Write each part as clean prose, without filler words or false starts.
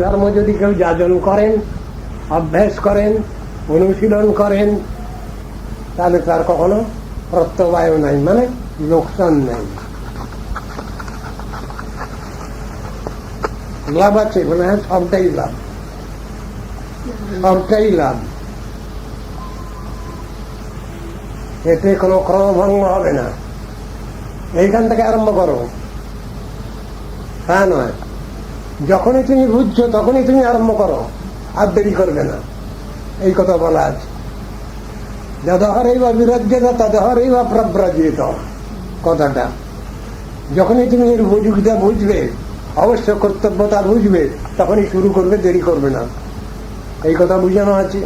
ধর্ম যদি কেউ যাজন করেন, অভ্যাস করেন, অনুশীলন করেন, তাহলে তার কখনো প্রত্যবায় নাই, মানে লোকসান নাই, লাভ আছে। মানে সবটাই লাভ, সবটাই লাভ। এতে কোনো ক্রমভঙ্গ হবে না। এইখান থেকে আরম্ভ করো, তা নয়। যখনই তুমি বুঝছো তখনই তুমি আরম্ভ করো, আর দেরি করবে না। এই কথা বলা আছে, যদহরেই বা বিরজ্যেত তদহরেই বা প্রব্রজিত কথাটা। যখনই তুমি এর বুঝুকটা বুঝবে, অবশ্য কর্তব্যতা বুঝবে, তখনই শুরু করবে, দেরি করবে না। এই কথা বুঝানো আছে।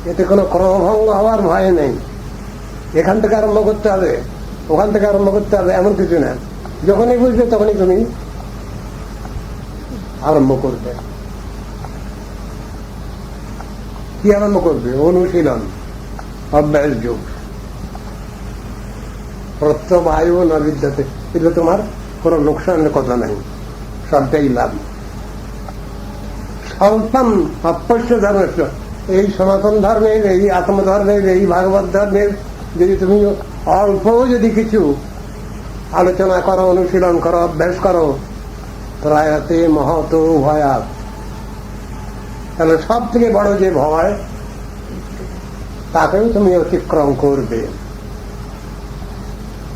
এতে কোনো ক্রমভঙ্গ হওয়ার ভয় নেই। এখান থেকে আরম্ভ করতে হবে, ওখান থেকে আরম্ভ করতে হবে, এমন কিছু না। যখনই বুঝবে তখনই তুমি আরম্ভ করবে। কি আরম্ভ করবে? অনুশীলন, অভ্যাস যোগ। প্রত্যবায়ু না বিদ্যাতে, এটা তোমার কোনো লোকসানের কথা নাই, সবটাই লাভ। স্বল্পম অপশ্য ধর্মের, এই সনাতন ধর্মের, এই আত্মধর্মের, এই ভাগবত ধর্মের যদি তুমি অল্প যদি কিছু আলোচনা করো, অনুশীলন করো, অভ্যাস করো, ত্রায়তে মহত ভয়াত, তাহলে সব থেকে বড় যে ভয়, তাকেও তুমি অতিক্রম করবে,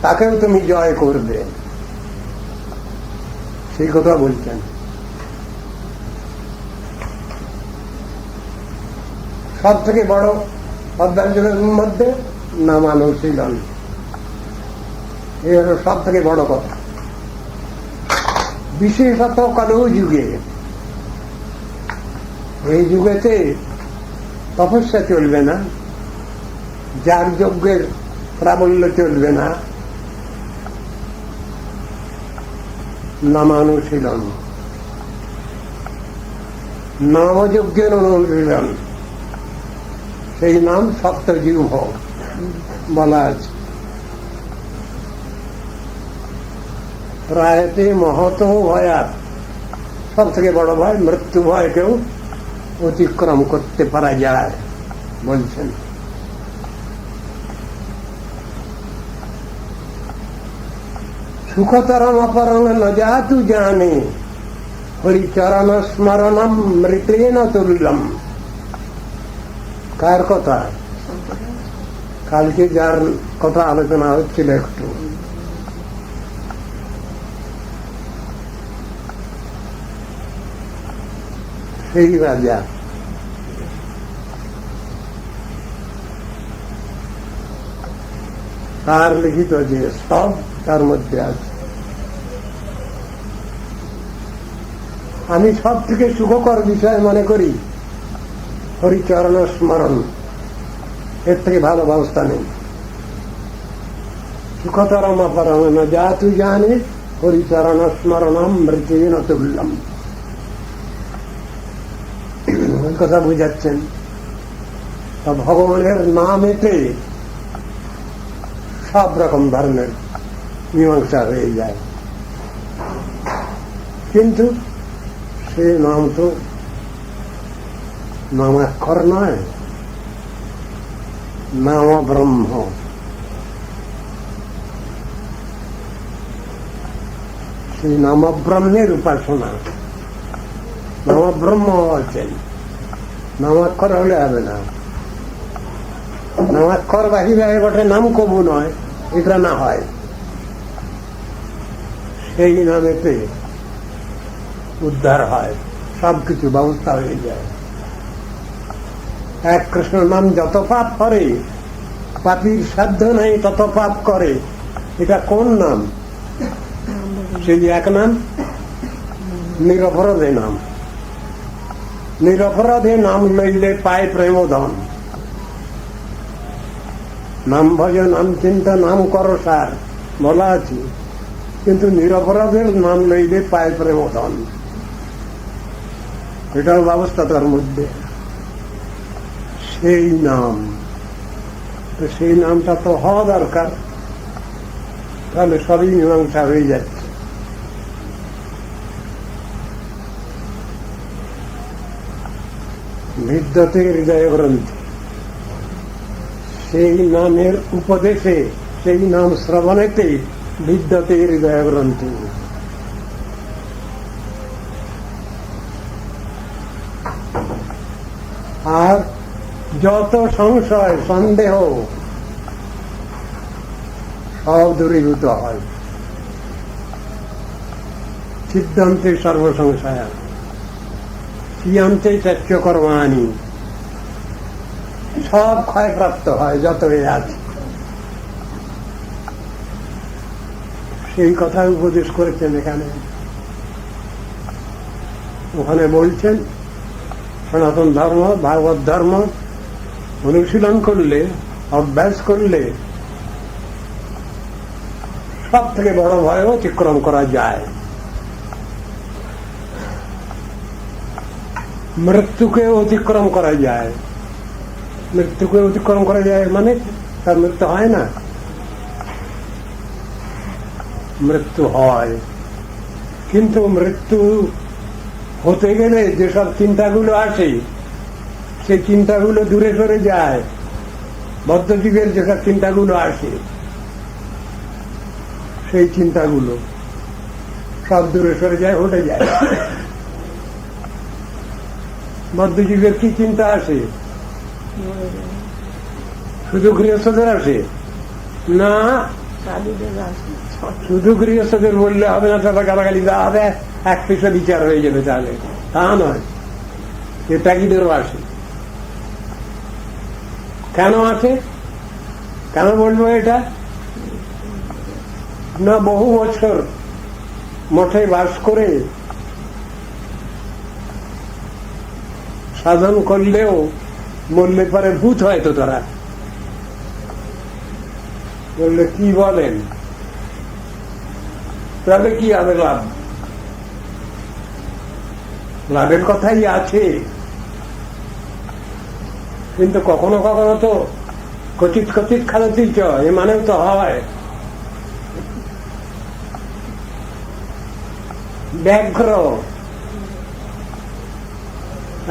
তাকেও তুমি জয় করবে। সেই কথা বলছেন। সব থেকে বড় অভ্যাসের মধ্যে নামানুশীলন, এই হল সব থেকে বড় কথা। বিশেষত কলহ যুগে, এই যুগেতে তপস্যা চলবে না, যার যজ্ঞের প্রাবল্য চলবে না, নামানুশীলন, নামযজ্ঞের অনুশীলন। সেই নাম সপ্তজিহ্ব বলা আছে। প্রায়তে মহত ভয়াত, সব থেকে বড় ভয় মৃত্যু ভয়কেও অতিক্রম করতে পারা যায় বলছেন। সুখতরম অপরং ন জাতু জানে, হরিচরণ স্মরণম মৃতেন তুল্যম। কার কথা? কালকে যার কথা আলোচনা হচ্ছিল একটু, সেই রাজা। তার লিখিত যে সব তার মধ্যে আছে। আমি সব থেকে সুখকর বিষয় মনে করি হরিচরণ স্মরণ, এর থেকে ভালো ব্যবস্থা নেই। সুখতরম অপরম ন জাতু জানে, হরিচরণ স্মরণম মৃতেন তুল্যম। কথা বুঝাচ্ছেন। তা ভগবানের নামেতে সব রকম ধর্মের মীমাংসা হয়ে যায়, কিন্তু সে নাম তো নামাক্ষর নয়, নাম ব্রহ্ম। সেই নাম ব্রহ্মের উপাসনা, নাম ব্রহ্ম আছেন। নামাক্ষর হলে হবে না, নামাক্ষর বাহিরে বটে, নাম কবু নয়, এটা না হয়। সেই নামেতে উদ্ধার হয়, সবকিছু ব্যবস্থা হয়ে যায়। এক কৃষ্ণ নাম যত পাপ করে, পাপীর সাধ্য নাই তত পাপ করে। এটা কোন নাম? সেই এক নাম নিরপরাধে নাম। নিরপরাধে নাম লইলে পায় প্রেমধন। নাম ভজ, নাম চিন্তা, নাম করো সার বলা আছে, কিন্তু নিরপরাধের নাম লইলে পায় প্রেমধন। এটাও ব্যবস্থা তার মধ্যে। সেই নাম, সেই নামটা তো হওয়া দরকার, তাহলে সবই মীমাংসা হয়ে যাচ্ছে। বিদ্যতে হৃদয় গ্রন্থি, সেই নামের উপদেশে, সেই নাম শ্রবণেতে বিদ্যতে হৃদয় গ্রন্থি। আর যত সংশয় সন্দেহ সব দূরীভূত হয়। সিদ্ধান্তে সর্বসংশয়, সিয়ান্তে চাচ্য কর্মাণি, সব ক্ষয়প্রাপ্ত হয় যত আছে। সেই কথা উপদেশ করেছেন এখানে। ওখানে বলছেন সনাতন ধর্ম, ভাগবত ধর্ম অনুশীলন করলে, অভ্যাস করলে সব থেকে বড় ভয় অতিক্রম করা যায়। মৃত্যুকে অতিক্রম করা যায়। মৃত্যুকে অতিক্রম করা যায় মানে তার মৃত্যু হয় না, মৃত্যু হয়। কিন্তু মৃত্যু হতে গেলে যেসব চিন্তাগুলো আসে সেই চিন্তাগুলো দূরে সরে যায়। বদ্ধযুগের যেসব চিন্তাগুলো আসে সেই চিন্তাগুলো সব দূরে সরে যায়, হটে যায়। মধ্যযুগের কি চিন্তা আসে? শুধু গৃহস্থদের আসে না, শুধু গৃহস্থদের বললে হবে না, তারা গালাগালি দেওয়া হবে, এক পেশা বিচার হয়ে যাবে, তাহলে তা নয়। এটা কি দেরও আসে? কেন আসে? কেন বলবো এটা? না, বহু বছর মঠে বাস করে সাধন করলেও মরলে পরে ভূত হয় তো তারা। বললে কি বলেন, তবে কি হবে লাভ? লাভের কথাই আছে, কিন্তু কখনো কখনো তো কচিত কচিত খালাতেই চ, এ মানেও তো হয়। ব্যাঘ্র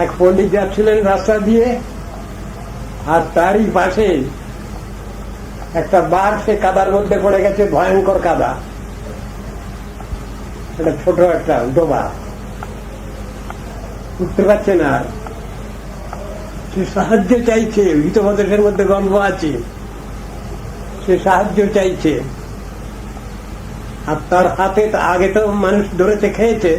এক পণ্ডিত যাচ্ছিলেন রাস্তা দিয়ে, আর তারই পাশে একটা বাঘ, সে কাদার মধ্যে পড়ে গেছে, ভয়ঙ্কর কাদা, একটা ছোট একটা ডোবা, উঠতে পারছে না। আর সে সাহায্য চাইছে, হিতোপদেশের মধ্যে গল্প আছে, সে সাহায্য চাইছে। আর তার হাতে আগে তো মানুষ ধরেছে, খেয়েছে,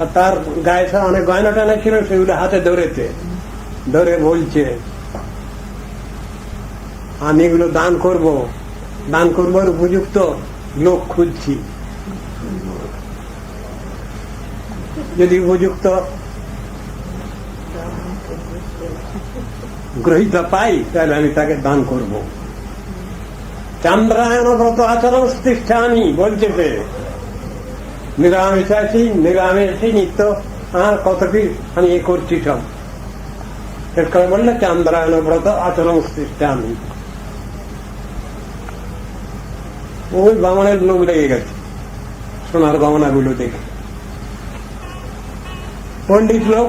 আর তার গায়ে অনেক গয়না টানা ছিল, সেগুলো হাতে ধরেছে, ধরে বলছে আমি এগুলো দান করব, দান করবার উপযুক্ত লোক খুঁজছি, যদি উপযুক্ত গ্রহীতা পাই তাহলে আমি তাকে দান করব। চান্দ্রায়ণ ব্রত আচরণ প্রতিষ্ঠানি বলছে, সে নিরামিষাসী, নিরামিষী নিত্য, আর কত কি আমি এ করছি সব। শেষ করে বললে চান্দ্রায়ণ ব্রত আচরণ প্রতিষ্ঠানি। ওই বামনের লোক লেগে গেছে সোনার গহনা গুলো দেখে। পণ্ডিত লোক,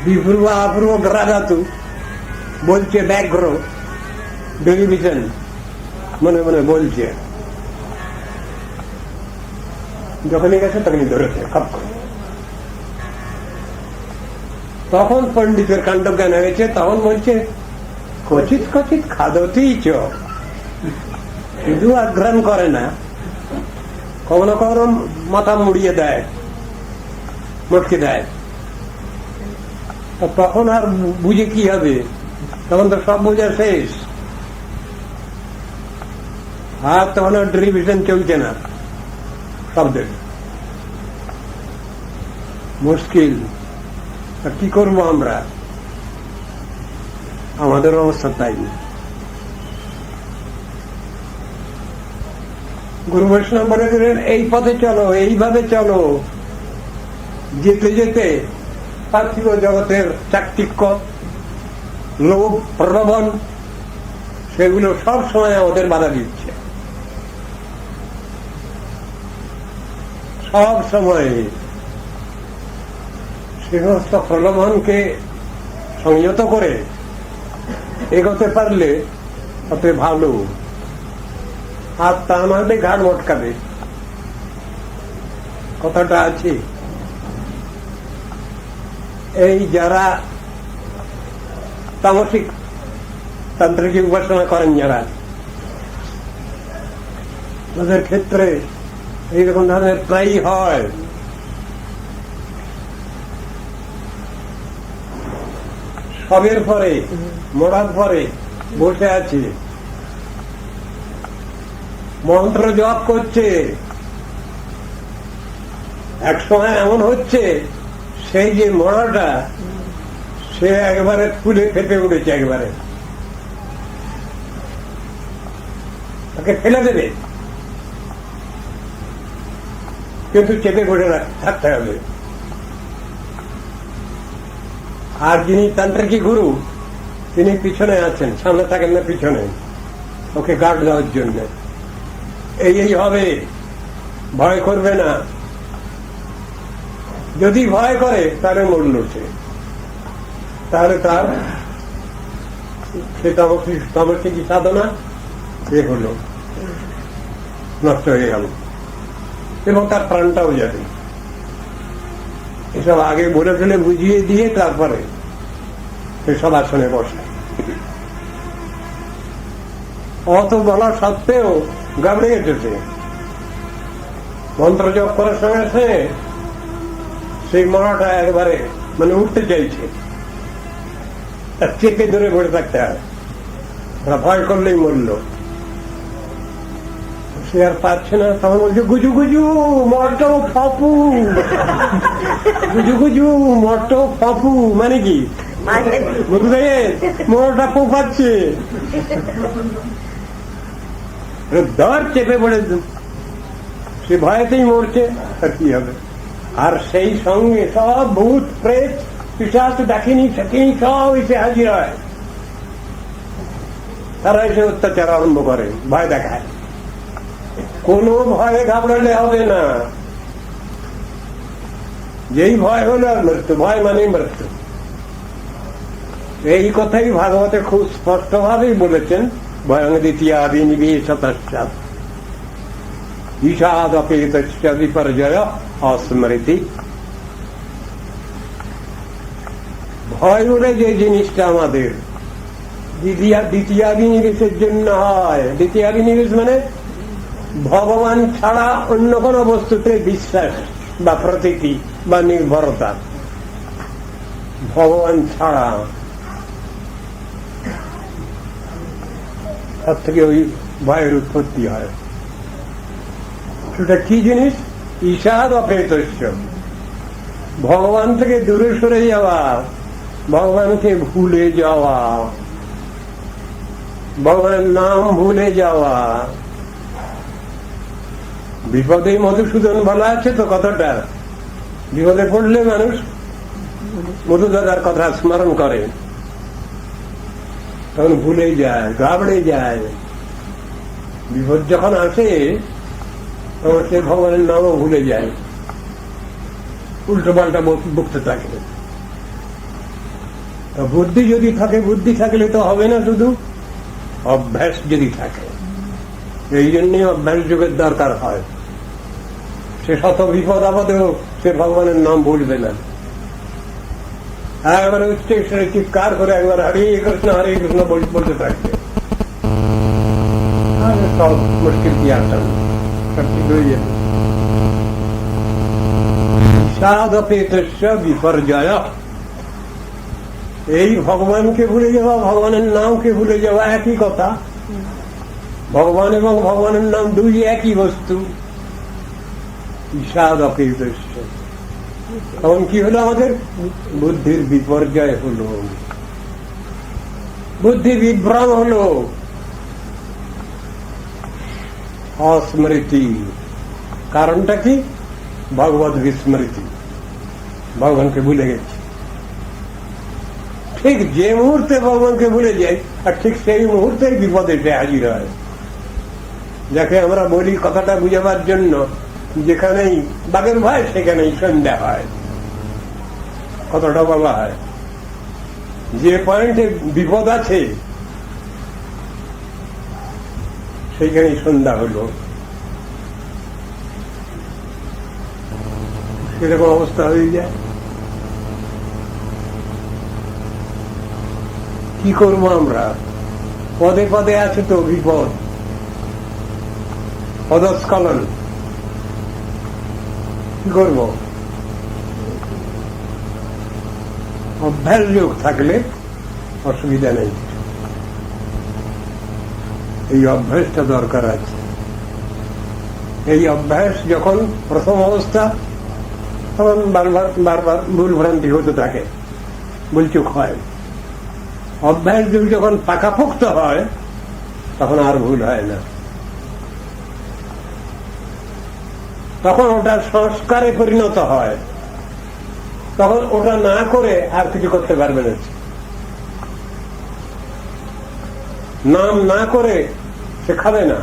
বিপূর্ব অপূর্ব গ্রাগাতু বলছে, ব্যাঘ্র ডেলিভিশন মনে মনে বলছে। যখনই গেছে তখনই ধরেছে খপ করে। তখন পণ্ডিতের কাণ্ডজ্ঞান হয়েছে, তখন বলছে কচিত কচিত খাদতেই চ, শুধু আগ্রহণ করে না, কখনো কখনো মাথা মুড়িয়ে দেয়, মটকে দেয়। তখন আর বুঝে কি হবে? তখন তো সব বোঝা শেষ। আর তখন আর ডেরিভেশন চলছে না, শব্দের মুশকিল। কি করবো আমরা? আমাদের অবস্থা তাই। গুরু বৈষ্ণব বলে দিলেন এই পথে চলো, এইভাবে চলো। যেতে যেতে পার্থিব জগতের চাকচিক্য, লোভ, প্রলোভন, সেগুলো সব সময় আমাদের বাধা দিচ্ছে, সব সময় সমস্ত প্রলোভনকে সংযত করে এগোতে পারলে তাতে ভালো, আর তা নাহলে ঘাড় মটকাবে। কথাটা আছে। এই যারা তামসিক তান্ত্রিক উপাসনা করেন, যারা তাদের ক্ষেত্রে এইরকম ধরনের প্রায়ই হয়। সবের পরে মরার পরে বসে আছে, মন্ত্র জপ করছে, এক সময় এমন হচ্ছে সেই যে মরাটা সে একবারে ফুলে ফেটে উঠেছে, একবারে তাকে ফেলে দেবে, কিন্তু চেপে পড়ে থাকতে হবে। আর যিনি তান্ত্রিক গুরু তিনি পিছনে আছেন, সামনে থাকেন না, পিছনে ওকে গার্ড দেওয়ার জন্য। এই হবে, ভয় করবে না। যদি ভয় করে তাহলে মরল সে, তাহলে তার সে তামসিক সাধনা এ হলো, নষ্ট হয়ে গেল এবং তার প্রাণটাও যাবে। এসব আগে বলে ফেলে বুঝিয়ে দিয়ে তারপরে সেসব আসনে বসে। অত বলা সত্ত্বেও গাবড়ে গেছে, মন্ত্র জপ করার সঙ্গে সঙ্গে সেই মরাটা একবারে মানে উঠতে চাইছে, তার চেপে ধরে পড়ে থাকতে হয়, ভয় করলেই মরল। সে আর পাচ্ছে না, তখন বলছে গুজু গুজু মরটো ফাপু, গুজু গুজু মরটো ফাপু মানে কি বুঝলে, মরটা পোফাচ্ছে, দর চেপে পড়ে সে ভয়েতেই মরছে, আর কি হবে। আর সেই সঙ্গে সব ভূত প্রেত পিশাচ ডাকিনি ঠাকিনি সব এসে হাজির হয়, তারা এসে অত্যাচার আরম্ভ করে, ভয় দেখায়। কোন ভয়ে ঘাবড়ালে হবে না, যেই ভয় হলো আর মৃত্যু, ভয় মানেই মৃত্যু। এই কথাই ভাগবতে খুব স্পষ্ট ভাবেই বলেছেন, ভয়ং দ্বিতীয়াদি নিবেশতশ্চাৎ ঈশাদপেতশ্চ বিপর্যয় অস্মৃতি। ভয় বলে যে জিনিসটা আমাদের দ্বিতীয়াদি নিবেশের জন্য হয়। দ্বিতীয়াদি নিবেশ মানে ভগবান ছাড়া অন্য কোন বস্তুতে বিশ্বাস বা প্রতীতি বা নির্ভরতা, ভগবান ছাড়া, তার থেকে ওই ভয়ের উৎপত্তি হয়। সেটা কি জিনিস? ঈশাদ অপেতস্য, ভগবান থেকে দূরে সরে যাওয়া, ভগবানকে ভুলে যাওয়া, ভগবানের নাম ভুলে যাওয়া। বিপদে মধুসূদন বলা আছে তো কথাটা, বিপদে পড়লে মানুষ মধুদাদার কথা স্মরণ করে, তখন ভুলে যায়, ঘাবড়ে যায়। বিপদ যখন আসে তখন সে ভগবানের নামও ভুলে যায়, উল্টো পাল্টা বকতে থাকে। বুদ্ধি যদি থাকে, বুদ্ধি থাকলে তো হবে না, শুধু অভ্যাস যদি থাকে। এই জন্যই অভ্যাস যুগের দরকার হয়। সে শত বিপদ আপদেও সে ভগবানের নাম ভুলবে না, একবারে উচ্চ ঈশ্বরে চিৎকার করে একবার হরে কৃষ্ণ বলতে থাকবে, সব মুশকিল কি আসেন, সব ঠিক হয়ে যাবে। সাধপেতস্য বিপর্যয়, এই ভগবানকে ভুলে যাওয়া, ভগবানের নামকে ভুলে যাওয়া একই কথা। ভগবান এবং ভগবানের নাম দুই একই বস্তু। ঈশাদপেতস্য, তখন কি হলো? আমাদের বুদ্ধির বিপর্যয় হলো, বুদ্ধি বিভ্রম হলো, অস্মৃতি। কারণটা কি? ভগবত বিস্মৃতি, ভগবানকে ভুলে গেছি। ঠিক যে মুহূর্তে ভগবানকে ভুলে যাই, আর ঠিক সেই মুহূর্তে বিপদ এসে হাজির হয়। যাকে আমরা বলি কথাটা বুঝাবার জন্য, যেখানেই বাঘের ভয় সেখানেই সন্ধ্যা হয়, কতটা বলা হয়। যে পয়েন্টে বিপদ আছে সেইখানেই সন্ধ্যা হলো, সেরকম অবস্থা হয়ে যায়। কি করবো আমরা? পদে পদে আছে তো বিপদ, পদস্খলন। কি করব? অভ্যাস যোগ থাকলে অসুবিধা নেই, এই অভ্যাসটা দরকার আছে। এই অভ্যাস যখন প্রথম অবস্থা, তখন বারবার বারবার ভুল ভ্রান্তি হতে থাকে, ভুলচুক হয়। অভ্যাস যখন পাকাপোক্ত হয় তখন আর ভুল হয় না, তখন ওটা সংস্কারে পরিণত হয়, তখন ওটা না করে আর কিছু করতে পারবে না। নাম না করে সে খাবে না,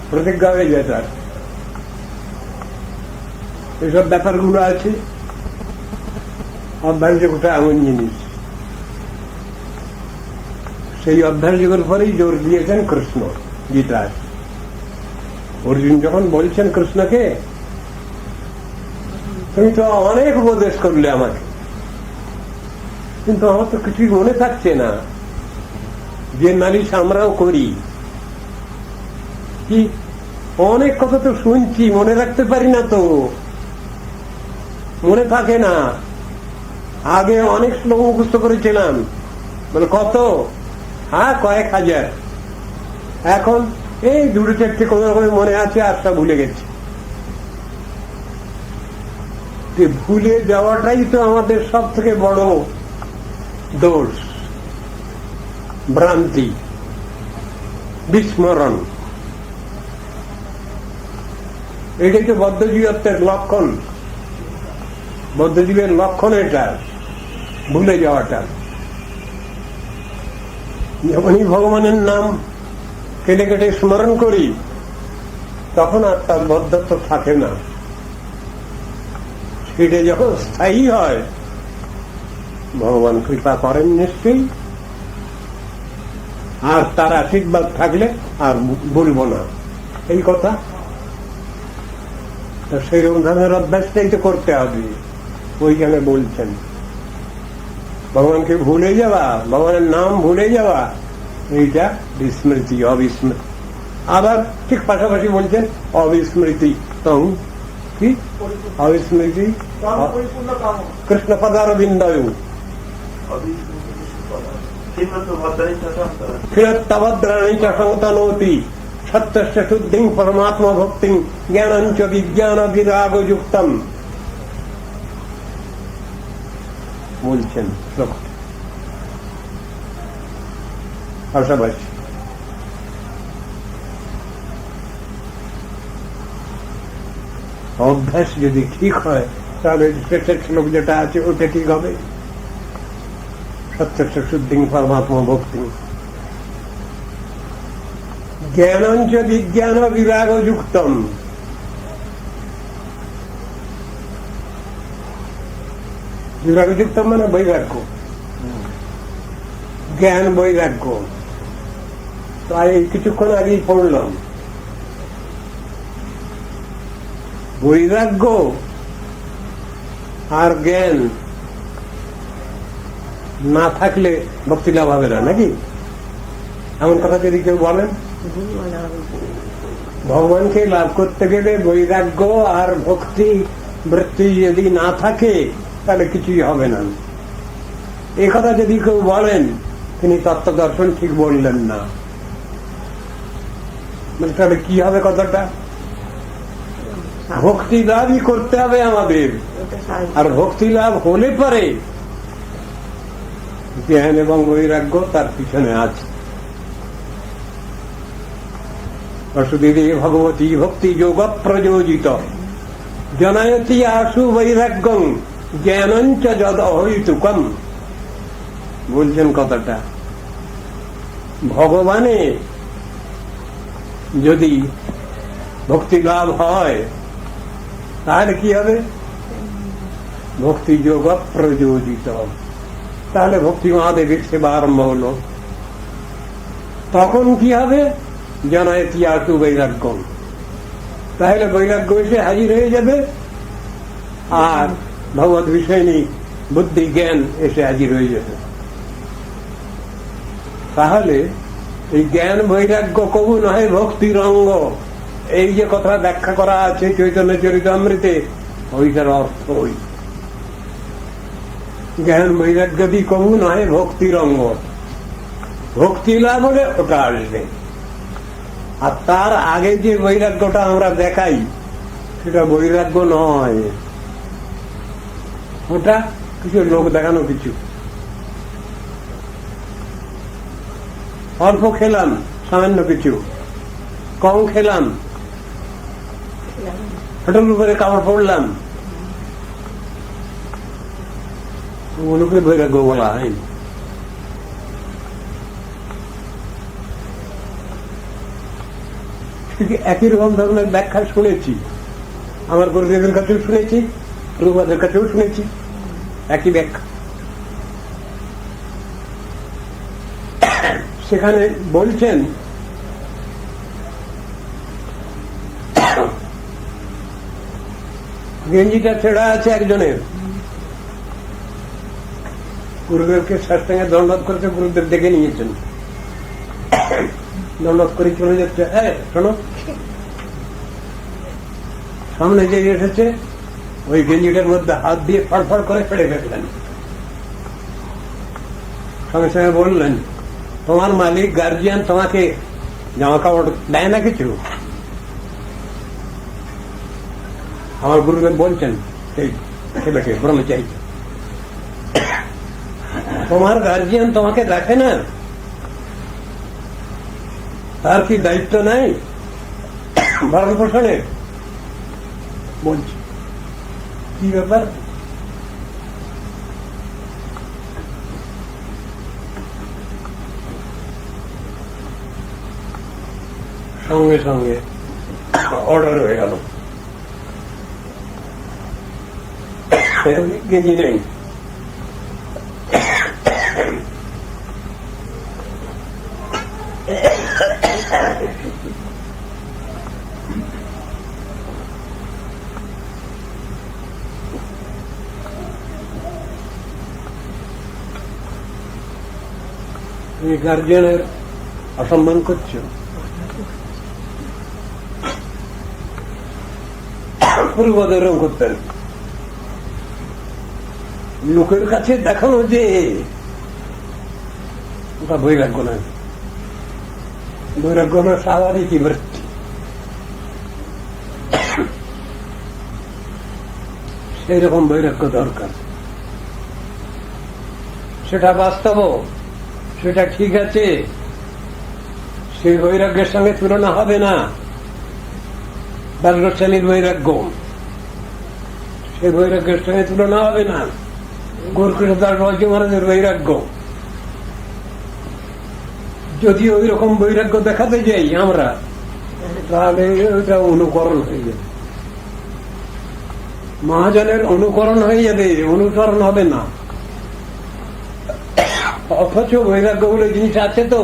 প্রতিজ্ঞা হয়ে যায় তার। এইসব ব্যাপারগুলো আছে। অভ্যাস যোগটা এমন জিনিস, সেই অভ্যাস যোগের পরেই জোর দিয়েছেন কৃষ্ণ গীতায়। অর্জুন যখন বলছেন কৃষ্ণকে, তুমি তো অনেক উপদেশ করলে আমাকে, কিন্তু আমার তো কিছুই মনে থাকছে না। যে নালিশ আমরাও করি, কি অনেক কথা তো শুনছি, মনে রাখতে পারি না তো, মনে থাকে না। আগে অনেক শ্লোক মুখস্থ করেছিলাম, বলে কত? হ্যাঁ, কয়েক হাজার। এখন এই দুটো চারটে কোন রকম মনে আছে, আর সব ভুলে গেছি। ভুলে যাওয়াটাই তো আমাদের সব থেকে বড় দোষ, ভ্রান্তি, বিস্মরণ। এটাই তো বদ্ধজীবত্বের লক্ষণ। বদ্ধজীবের লক্ষণ এটা, ভুলে যাওয়াটা। যখনই ভগবানের নাম কেটে কেটে স্মরণ করি, তখন আর তার বদ্ধত্ব থাকে না। সেটা যখন স্থায়ী হয়, ভগবান কৃপা করেন নিশ্চয়ই। আর তার আশীর্বাদ থাকলে আর বলবো না এই কথা। সেই রকম ধরনের অভ্যাসটাই তো করতে হবে। ওইখানে বলছেন ভগবানকে ভুলে যাওয়া, ভগবানের নাম ভুলে যাওয়া, এইটা বিস্মৃতি, অবিস্মৃতি। আবার ঠিক পাশাপাশি বলছেন অবিস্মৃতি তং, কি অবিস্মৃতি কৃষ্ণ পদারবিন্দয়ু ক্ষীণত্তভদ্রাণি চ সংতনোতি সত্যস্য শুদ্ধিং পরমাত্মা ভক্তিং জ্ঞানঞ্চ বিজ্ঞান বিরাগযুক্তম বলছেন পাশাপাশি। অভ্যাস যদি ঠিক হয়, তাহলে শেষের শ্লোক যেটা আছে ওটা ঠিক হবে। সত্যস্য শুদ্ধিং পরমাত্মা ভক্তিং জ্ঞানঞ্চ বিজ্ঞান বিরাগযুক্তম। বিরাগযুক্তম মানে বৈরাগ্য, জ্ঞান বৈরাগ্য। তাই কিছুক্ষণ আগেই পড়লাম, বৈরাগ্য আর জ্ঞান না থাকলে ভক্তি লাভ হবে না, নাকি? এমন কথা যদি কেউ বলেন, ভগবানকে লাভ করতে গেলে বৈরাগ্য আর ভক্তি বৃত্তি যদি না থাকে তাহলে কিছুই হবে না। এ কথা যদি কেউ বলেন, তিনি তত্ত্ব দর্শন ঠিক বললেন না। তাহলে কি হবে কথাটা? ভক্তি লাভই করতে হবে আমাদের, আর ভক্তি লাভ হলে পরে জ্ঞান এবং বৈরাগ্য তার পিছনে আছে। বসুদেবে ভগবতী ভক্তি যোগ প্রযোজিত জনয়তি আশু বৈরাগ্যং জ্ঞানঞ্চ যদ অহৈতুকম বলছেন কথাটা। ভগবানে যদি ভক্তি লাভ হয় তাহলে কি হবে? ভক্তি যোগ প্রযোজিত। তাহলে ভক্তি মহাদেবের সেবা আরম্ভ হলো। তখন কি হবে? জনয়তি আটু বৈরাগ্য। তাহলে বৈরাগ্য এসে হাজির হয়ে যাবে, আর ভগবত বিষয়নী বুদ্ধি জ্ঞান এসে হাজির হয়ে যাবে। তাহলে এই জ্ঞান বৈরাগ্য কবু নয় ভক্তির অঙ্গ, এই যে কথা ব্যাখ্যা করা আছে চৈতন্য চরিতামৃতে, ওইটার অর্থ ওই জ্ঞান বৈরাগ্যদি কবু নয় ভক্তির অঙ্গ। ভক্তি লাভ হলে ওটা আসবে। আর তার আগে যে বৈরাগ্যটা আমরা দেখাই সেটা বৈরাগ্য নয়, ওটা কিছু লোক দেখানো কিছু। অল্প খেলাম, সামান্য কিছু, কম খেলাম, হোটেল উপরে কাপড় পড়লাম, ওগুলোকে বৈরাগ্য বলা হয়। একই রকম ধরনের ব্যাখ্যা শুনেছি, আমার গুরুদেবের কাছেও শুনেছি, প্রভুপাদের কাছেও শুনেছি, একই ব্যাখ্যা। সেখানে বলছেন গেঞ্জিটা ছেঁড়া আছে একজনের, গুরুদেবকে সাষ্টাঙ্গে দণ্ডবোধ করেছে, গুরুদেব দেখে নিয়েছেন, দণ্ডবোধ করে চলে যাচ্ছে। শোনো, সামনে যে এসেছে ওই গেঞ্জিটার মধ্যে হাত দিয়ে ফড়ফড় করে ফেলে ফেললেন। সঙ্গে সঙ্গে বললেন, তোমার মালিক গার্জিয়ান তোমাকে জামা কাপড় দেয় না কিছু? আমার গুরুদেব বলছেন সেই ছেলেকে, ব্রহ্মচারী, তোমার গার্জিয়ান তোমাকে দেখে না, তার কি দায়িত্ব নাই ভরণ পোষণের? বলছি কি ব্যাপার? সঙ্গে সঙ্গে অর্ডার হয়ে গেল, গেঞ্জি নেই। তুমি গার্জিয়ানের অসম্মান করছো। পূর্বদের এরকম করতেন, লোকের কাছে দেখানো যে ওটা বৈরাগ্য নয়, বৈরাগ্য না স্বাভাবিকই বৃত্তি। সেই রকম বৈরাগ্য দরকার, সেটা বাস্তব, সেটা ঠিক আছে, সেই বৈরাগ্যের সঙ্গে তুলনা হবে না। দ্বাদশ শ্রেণীর বৈরাগ্য সেই বৈরাগ্যের সঙ্গে তুলনা হবে না। গৌরকৃষ্ণ দাস বাবাজী মহারাজের বৈরাগ্য, যদি ওই রকম বৈরাগ্য দেখাতে যাই আমরা, তাহলে ওটা অনুকরণ হয়ে যাবে, মহাজনের অনুকরণ হয়ে যাবে, অনুসরণ হবে না। অথচ বৈরাগ্য বলে জিনিস আছে তো।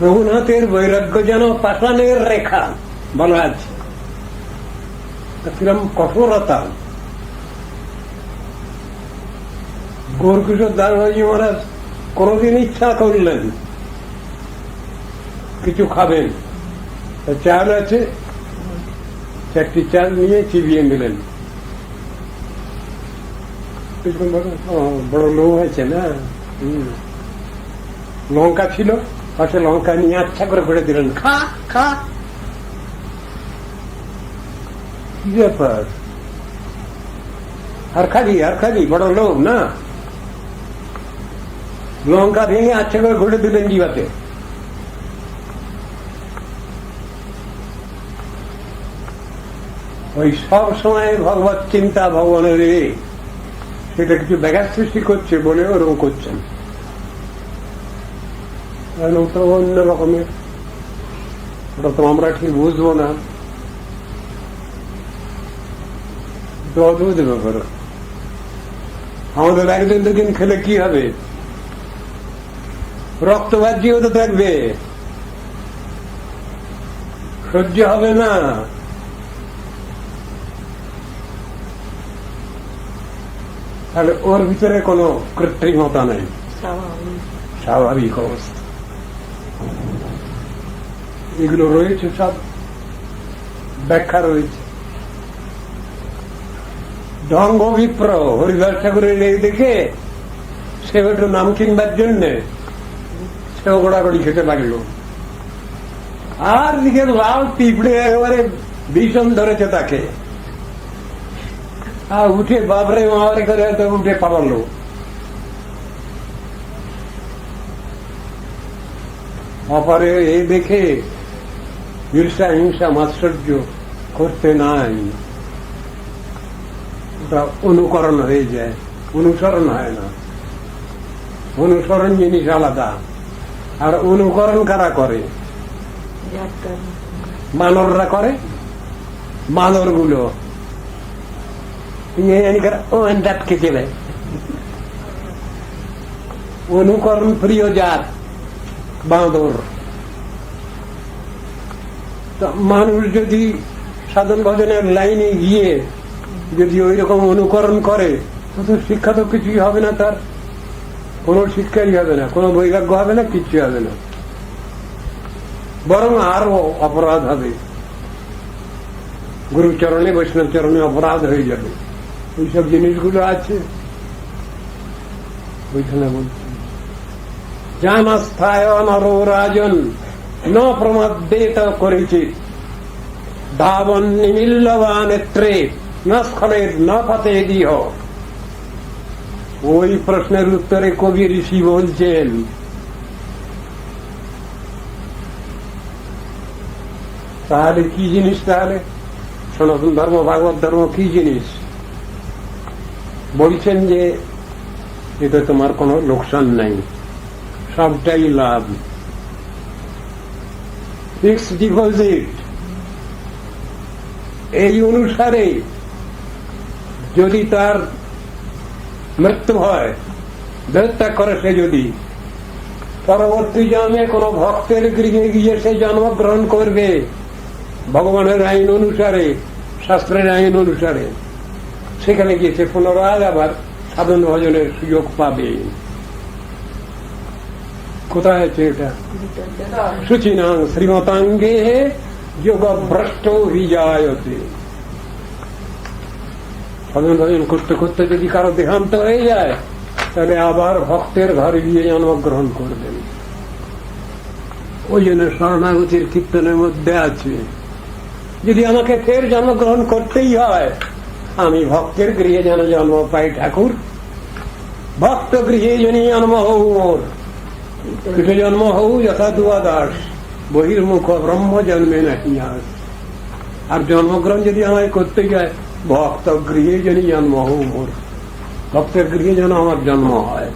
রঘুনাথের বৈরাগ্য যেন পাষাণের রেখা বলা আছে, কিরম কঠোরতা। গৌরকিশোর দাস বাবাজী মহারাজ কোনদিন ইচ্ছা করলেন কিছু খাবেন, চাল আছে, চারটি চাল নিয়ে চিবিয়ে নিলেন। বড় লোক হয়েছে না, লঙ্কা ছিল পাশে, লঙ্কা নিয়ে আচ্ছা করে ফেলে দিলেন, খা খা। কি ব্যাপার? আর খালি বড় লোক না, লঙ্কা ভেঙে আচ্ছা করে ঘুরে দিলেন জিভাতে। ওই সব সময় ভগবত চিন্তা ভগবানের, সেটা কিছু ব্যাঘাত সৃষ্টি করছে বলে ওরকম করছেন। অন্য রকমের ওটা তো আমরা ঠিক বুঝবো না। তো অদ্ভুত ব্যাপার। আমাদের একদিন দুদিন খেলে কি হবে? রক্তবাহ্য হতে থাকবে, সহ্য হবে না। তাহলে ওর ভিতরে কোনো কৃত্রিমতা নেই, স্বাভাবিক অবস্থা। এগুলো রয়েছে, সব ব্যাখ্যা রয়েছে। ঢঙ্গ বিপ্র হরিদাস ঠাকুরের এই দেখে সে একটু নাম কিনবার জন্য সেও গোড়াগড়ি খেতে লাগলো। আর দিকে লাল পিঁপড়ে একেবারে ভীষণ ধরেছে তাকে, আর উঠে বাবরে মাবারে করে উঠে পালালো। অপরে এই দেখে ঈর্ষা হিংসা মাৎসর্য করতে নাই, ওটা অনুকরণ হয়ে যায়, অনুসরণ হয় না। অনুসরণ জিনিস আলাদা, আর অনুকরণ কারা করে? মানররা করে। মানর গুলো অনুকরণ প্রিয় জাত বাঁদর। মানুষ যদি সাধন ভজনের লাইনে গিয়ে যদি ওই রকম অনুকরণ করে তো শিক্ষা তো কিছুই হবে না, তার কোনো শিক্ষাই হবে না, কোনো বৈরাগ্য হবে না, কিচ্ছু হবে না, বরং আরো অপরাধ হবে। গুরুচরণে বৈষ্ণব চরণে অপরাধ হয়ে যাবে। এইসব জিনিসগুলো আছে ওইখানে বলছি। জানাস্থায় নরো রাজন ন প্রমাদ্যেত করেছে, ধাবন নিমিল্লবা নেত্রে ন স্খলের ন পথে দিহ। ওই প্রশ্নের উত্তরে কবি ঋষি বলছেন, তাহলে কি জিনিস? তাহলে সনাতন ধর্ম ভাগবত ধর্ম কি জিনিস? বলছেন যে এটা তোমার কোনো লোকসান নাই, সবটাই লাভ, ফিক্স ডিপোজিট। এই অনুসারে যদি তার মৃত্যু হয়, দেহত্যাগ করে, সে যদি পরবর্তী জন্মে কোন ভক্তের গৃহে গিয়ে সে জন্মগ্রহণ করবে ভগবানের আইন অনুসারে, শাস্ত্রের আইন অনুসারে, সেখানে গিয়েছে পুনরায় আবার সাধন ভজনের সুযোগ পাবে। কোথায় আছে এটা? সুচিনাং শ্রীমতাঙ্গে যোগ ভ্রষ্ট হৃজায়তে। সাধন ভজন করতে করতে যদি কারো দেহান্ত হয়ে যায়, তাহলে আবার ভক্তের ঘরে গিয়ে জন্মগ্রহণ করবেন। ওই জন্য শরণাগতির কীর্তনের মধ্যে আছে, যদি আমাকে ফের জন্মগ্রহণ করতেই হয়, আমি ভক্তের গৃহে যেন জন্ম পাই ঠাকুর। ভক্ত গৃহে যিনি জন্ম হউ মোর, কৃষ্ণ জন্ম হউ যথা দুয়াদাস, বহির্মুখ ব্রহ্ম জন্মে নাহি আস। আর জন্মগ্রহণ যদি আমায় করতে যায়, ভক্ত গৃহে যিনি জন্ম হউ মোর, ভক্তের গৃহে যেন আমার জন্ম হয়।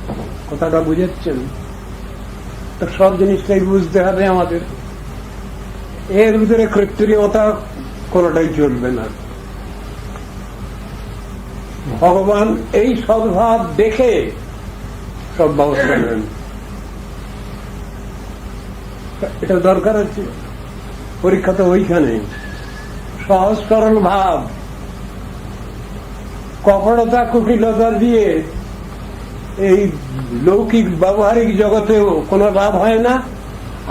কথাটা বুঝেছেন তো? সব জিনিসটাই বুঝতে হবে আমাদের। এর ভিতরে কৃত্রিমতা কোনটাই চলবে না। ভগবান এই সদ্ভাব দেখে সব ব্যবস্থা নেন, এটা দরকার আছে। পরীক্ষা তো ওইখানে। সহজ সরল ভাব, কপটতা কুটিলতা দিয়ে এই লৌকিক ব্যবহারিক জগতেও কোনো লাভ হয় না,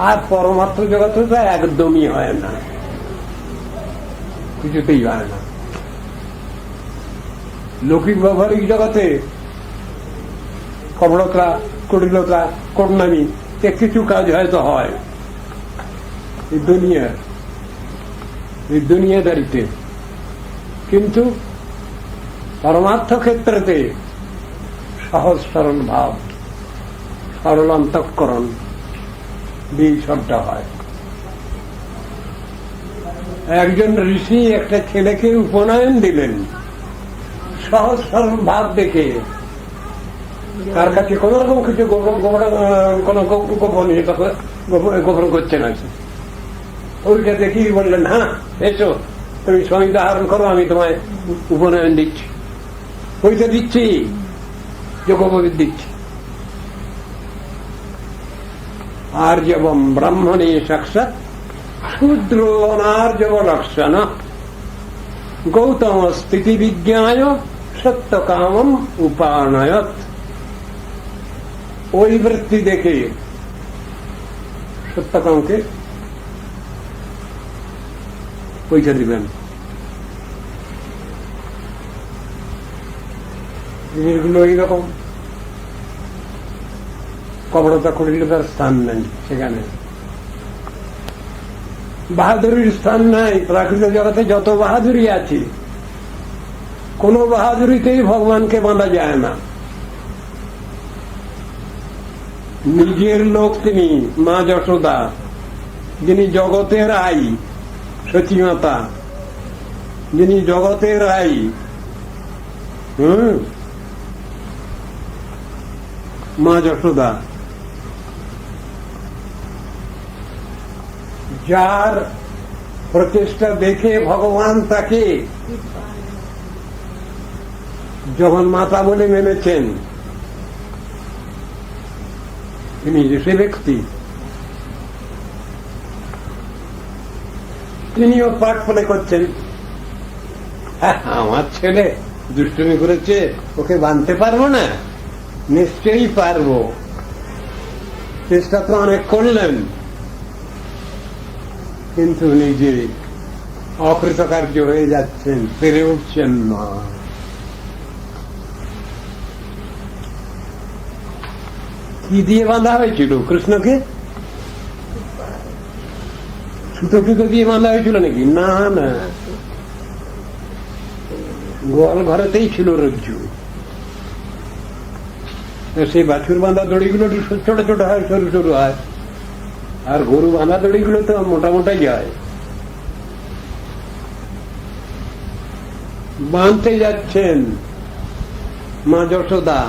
আর পরমার্থ জগতে তো একদমই হয় না, কিছুতেই হয় না। লৌকিক ব্যবহারিক জগতে কপটতা কুটিলতা করুণামি কিছু কাজ হয়তো হয় এই দুনিয়াদারিতে, কিন্তু পরমার্থ ক্ষেত্রেতে সহজ সরল ভাব, সরল অন্তঃকরণ দিয়ে সবটা হয়। একজন ঋষি একটা ছেলেকে উপনয়ন দিলেন সহজ সরল ভাব দেখে। তার কাছে কোন রকম কিছু গোপন করছে না, ওইটা দেখি বললেন, হ্যাঁ এসো তুমি সংহিতা আহরণ করো, আমি তোমায় উপনয়ন দিচ্ছি। ওইটা দিচ্ছি, যোগপবিত দিচ্ছি। আর্যবম ব্রাহ্মণে সাক্ষাৎ শূদ্র অনার্যব লক্ষণ গৌতম স্থিতি বিজ্ঞায় সত্য কামম উপানয়ত। ওই বৃত্তি দেখে সত্যকামকে পয়সা দিবেন। জিনিসগুলো এইরকম, কপড়তা করিলে তার স্থান নেই সেখানে, বাহাদুরির স্থান নাই। প্রাকৃতিক জগতে যত বাহাদুরি আছে, কোন বাহাদুরিতেই ভগবানকে বাঁধা যায় না। নিজের লোক তিনি, মা যশোদা, যিনি জগতের আই, সতীমাতা যিনি জগতের আই, মা যশোদা, যার প্রচেষ্টা দেখে ভগবান তাকে যখন মাতা বলে মেনেছেন, তিনি সে ব্যক্তি, তিনিও পাঠ ফলে করছেন। আমার ছেলে দুষ্টুমি করেছে, ওকে বাঁধতে পারবো না? নিশ্চয়ই পারবো। চেষ্টা তো অনেক করলেন, কিন্তু নিজে অকৃতকার্য হয়ে যাচ্ছেন, পেরে উঠছেন না। কি দিয়ে বাঁধা হয়েছিল কৃষ্ণকে? সুতো টুতো দিয়ে বাঁধা হয়েছিল নাকি? না না, গোয়াল ঘরেতেই ছিল রজ্জু। সেই বাছুর বাঁধা দড়িগুলো ছোট ছোট হয়, সরু সরু হয়, আর গরু বাঁধা দড়িগুলো তো মোটা মোটাই যায়। বাঁধতে যাচ্ছেন মা যশোদা,